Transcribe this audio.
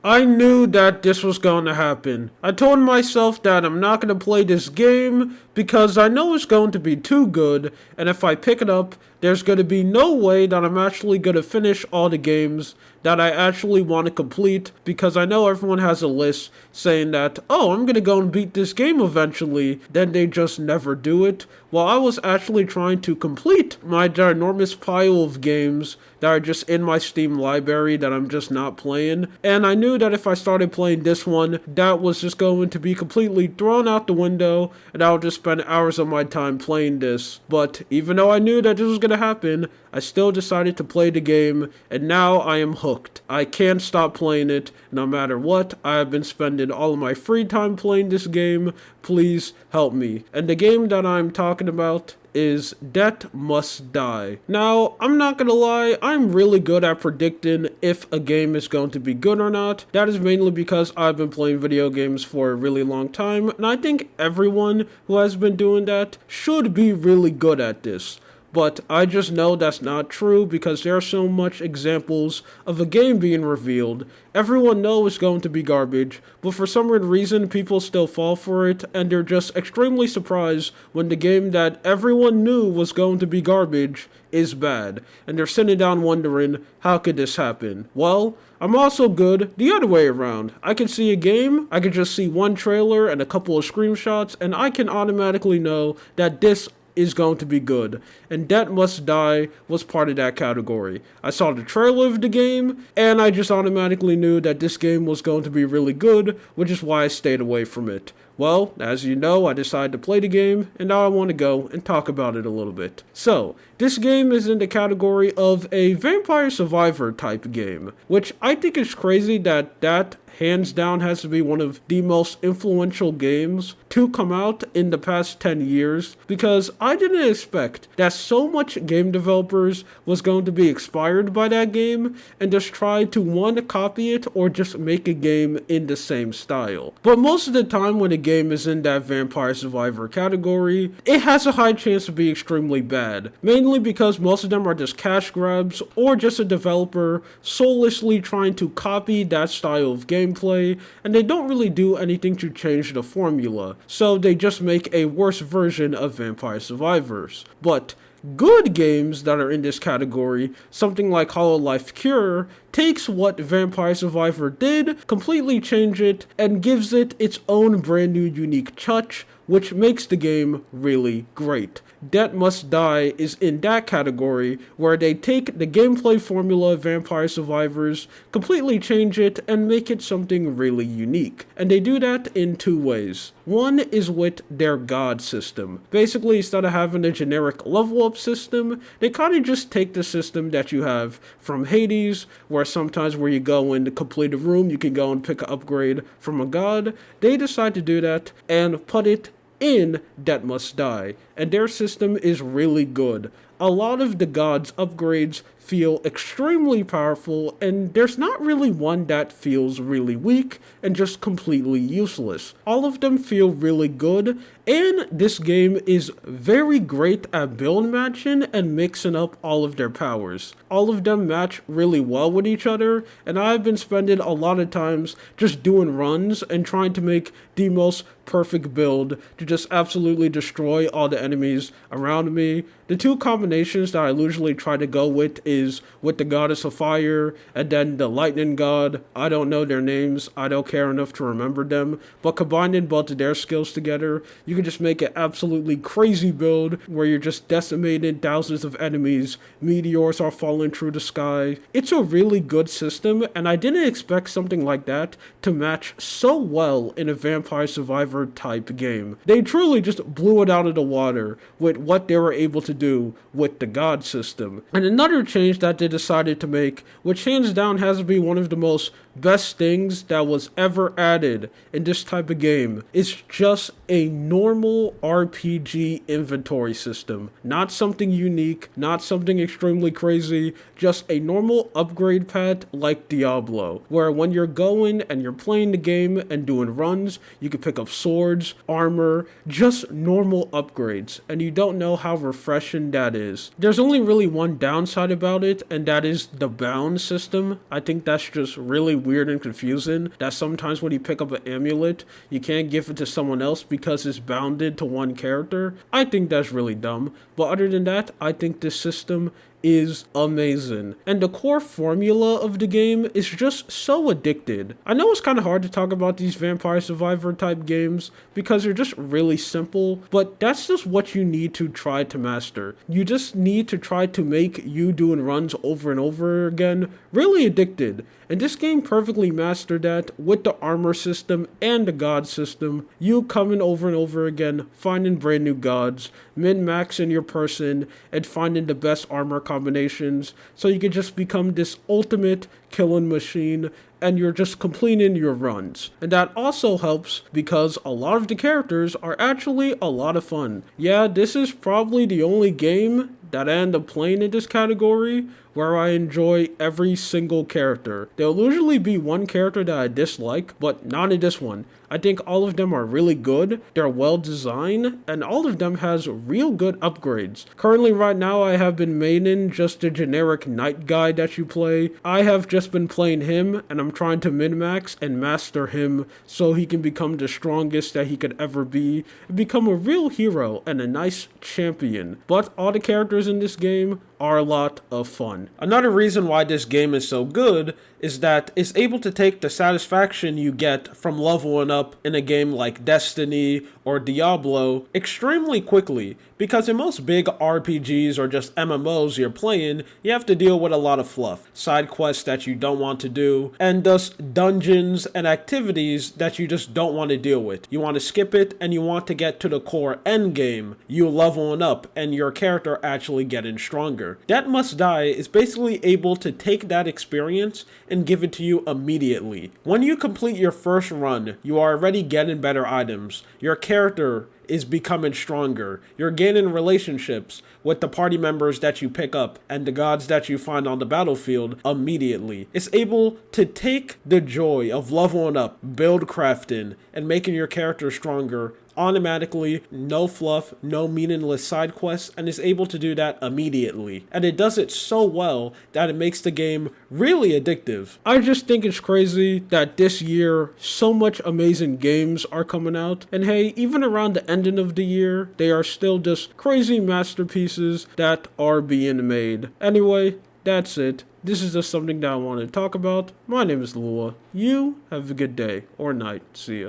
I knew that this was going to happen. I told myself that I'm not going to play this game because I know it's going to be too good, and if I pick it up, there's going to be no way that I'm actually going to finish all the games that I actually want to complete because I know everyone has a list saying that, oh, I'm going to go and beat this game eventually, then they just never do it. Well, I was actually trying to complete my ginormous pile of games that are just in my Steam library that I'm just not playing. And I knew that if I started playing this one, that was just going to be completely thrown out the window, and I would just spend hours of my time playing this. But even though I knew that this was going to happen, I still decided to play the game, and now I am hooked. I can't stop playing it, no matter what. I have been spending all of my free time playing this game. Please help me. And the game that I'm talking about is Debt Must Die. Now, I'm not gonna lie, I'm really good at predicting if a game is going to be good or not. That is mainly because I've been playing video games for a really long time, and I think everyone who has been doing that should be really good at this. But I just know that's not true because there are so much examples of a game being revealed. Everyone knows it's going to be garbage, but for some weird reason people still fall for it, and they're just extremely surprised when the game that everyone knew was going to be garbage is bad. And they're sitting down wondering, how could this happen? Well, I'm also good the other way around. I can see a game, I can just see one trailer and a couple of screenshots, and I can automatically know that this is going to be good, and Debt Must Die was part of that category. I saw the trailer of the game, and I just automatically knew that this game was going to be really good, which is why I stayed away from it. Well, as you know, I decided to play the game, and now I want to go and talk about it a little bit. So, this game is in the category of a Vampire Survivor type game, which I think is crazy that hands down has to be one of the most influential games to come out in the past 10 years, because I didn't expect that so much game developers was going to be inspired by that game and just try to one, copy it or just make a game in the same style. But most of the time when a game is in that Vampire Survivor category, it has a high chance to be extremely bad, mainly because most of them are just cash grabs or just a developer soullessly trying to copy that style of gameplay, and they don't really do anything to change the formula, so they just make a worse version of Vampire Survivors. But good games that are in this category, something like Hololive Cure, takes what Vampire Survivor did, completely change it, and gives it its own brand new unique touch, which makes the game really great. Debt Must Die is in that category, where they take the gameplay formula of Vampire Survivors, completely change it, and make it something really unique. And they do that in two ways. One is with their god system. Basically, instead of having a generic level up system, they kind of just take the system that you have from Hades, where sometimes where you go in to complete a room, you can go and pick an upgrade from a god. They decide to do that and put it in Debt Must Die, and their system is really good. A lot of the gods' upgrades feel extremely powerful, and there's not really one that feels really weak and just completely useless. All of them feel really good, and this game is very great at build matching and mixing up all of their powers. All of them match really well with each other, and I've been spending a lot of times just doing runs and trying to make the most perfect build to just absolutely destroy all the enemies around me. The two combinations that I usually try to go with is with the Goddess of Fire and then the Lightning God. I don't know their names, I don't care enough to remember them, but combining both of their skills together, you can just make an absolutely crazy build where you're just decimating thousands of enemies, meteors are falling through the sky. It's a really good system, and I didn't expect something like that to match so well in a Vampire Survivor type game. They truly just blew it out of the water with what they were able to do with the god system. And another change that they decided to make, which hands down has to be one of the most best things that was ever added in this type of game, is just a normal RPG inventory system. Not something unique, not something extremely crazy, just a normal upgrade path like Diablo, where when you're going and you're playing the game and doing runs, you can pick up swords, armor, just normal upgrades, and you don't know how refreshing that is. There's only really one downside about it, and that is the bound system. I think that's just really weird weird and confusing that sometimes when you pick up an amulet, you can't give it to someone else because it's bounded to one character. I think that's really dumb. But other than that, I think this system is amazing. And the core formula of the game is just so addicted. I know it's kind of hard to talk about these Vampire Survivor type games because they're just really simple, but that's just what you need to try to master. You just need to try to make you doing runs over and over again really addicted. And this game perfectly mastered that with the armor system and the god system. You coming over and over again, finding brand new gods, min-maxing your person, and finding the best armor combinations so you can just become this ultimate killing machine and you're just completing your runs. And that also helps because a lot of the characters are actually a lot of fun. Yeah, this is probably the only game that I end up playing in this category where I enjoy every single character. There'll usually be one character that I dislike, but not in this one. I think all of them are really good, they're well designed, and all of them has real good upgrades. Currently right now I have been maining just the generic knight guy that you play. I have just been playing him, and I'm trying to min-max and master him so he can become the strongest that he could ever be, and become a real hero and a nice champion. But all the characters in this game are a lot of fun. Another reason why this game is so good is that it's able to take the satisfaction you get from leveling up in a game like Destiny or Diablo extremely quickly, because in most big RPGs or just MMOs you're playing, you have to deal with a lot of fluff, side quests that you don't want to do, and thus dungeons and activities that you just don't want to deal with. You want to skip it and you want to get to the core end game, you leveling up and your character actually getting stronger. That Must Die is basically able to take that experience and give it to you immediately. When you complete your first run, you are already getting better items. Your character is becoming stronger. You're gaining relationships with the party members that you pick up and the gods that you find on the battlefield immediately. It's able to take the joy of leveling up, build crafting, and making your character stronger automatically, no fluff, no meaningless side quests, and is able to do that immediately. And it does it so well that it makes the game really addictive. I just think it's crazy that this year so much amazing games are coming out, and hey, even around the ending of the year, they are still just crazy masterpieces that are being made. Anyway, that's it. This is just something that I wanted to talk about. My name is Lua. You have a good day or night. See ya.